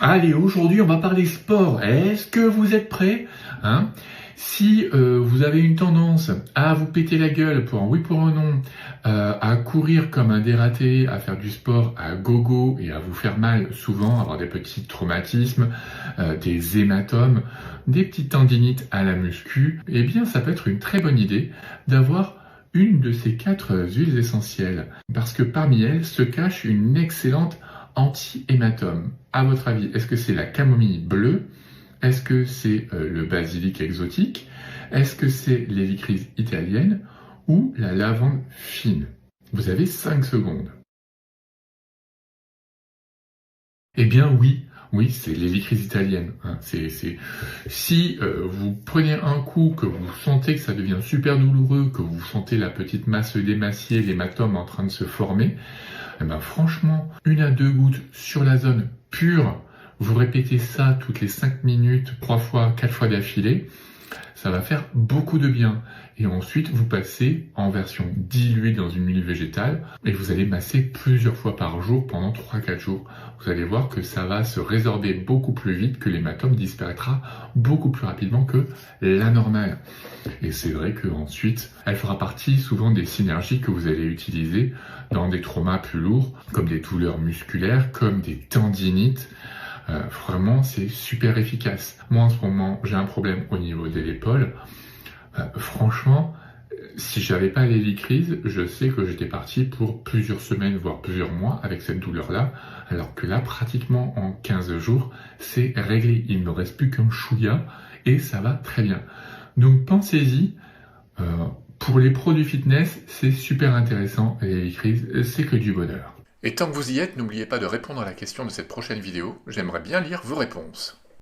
Allez, aujourd'hui, on va parler sport. Est-ce que vous êtes prêts? Si vous avez une tendance à vous péter la gueule pour un oui pour un non, à courir comme un dératé, à faire du sport à gogo et à vous faire mal souvent, avoir des petits traumatismes, des hématomes, des petites tendinites à la muscu, eh bien ça peut être une très bonne idée d'avoir une de ces 4 huiles essentielles, parce que parmi elles se cache une excellente anti-hématome. À votre avis, est-ce que c'est la camomille bleue? Est-ce que c'est le basilic exotique? Est-ce que c'est l'hélicryse italienne ou la lavande fine? Vous avez 5 secondes. Eh bien oui, c'est l'hélicryse italienne. Si vous prenez un coup, que vous sentez que ça devient super douloureux, que vous sentez la petite masse d'émacier, l'hématome en train de se former, eh ben franchement, 1 à 2 gouttes sur la zone pure, vous répétez ça toutes les 5 minutes, 3 fois, 4 fois d'affilée, ça va faire beaucoup de bien. Et ensuite, vous passez en version diluée dans une huile végétale et vous allez masser plusieurs fois par jour pendant 3-4 jours. Vous allez voir que ça va se résorber beaucoup plus vite, que l'hématome disparaîtra beaucoup plus rapidement que la normale. Et c'est vrai qu'ensuite, elle fera partie souvent des synergies que vous allez utiliser dans des traumas plus lourds, comme des douleurs musculaires, comme des tendinites. Vraiment, c'est super efficace. Moi, en ce moment, j'ai un problème au niveau de l'épaule. Franchement, si j'avais pas l'hélicryse, je sais que j'étais parti pour plusieurs semaines, voire plusieurs mois avec cette douleur-là, alors que là, pratiquement en 15 jours, c'est réglé. Il ne me reste plus qu'un chouïa et ça va très bien. Donc pensez-y, pour les pros du fitness, c'est super intéressant, l'hélicryse, c'est que du bonheur. Et tant que vous y êtes, n'oubliez pas de répondre à la question de cette prochaine vidéo, j'aimerais bien lire vos réponses.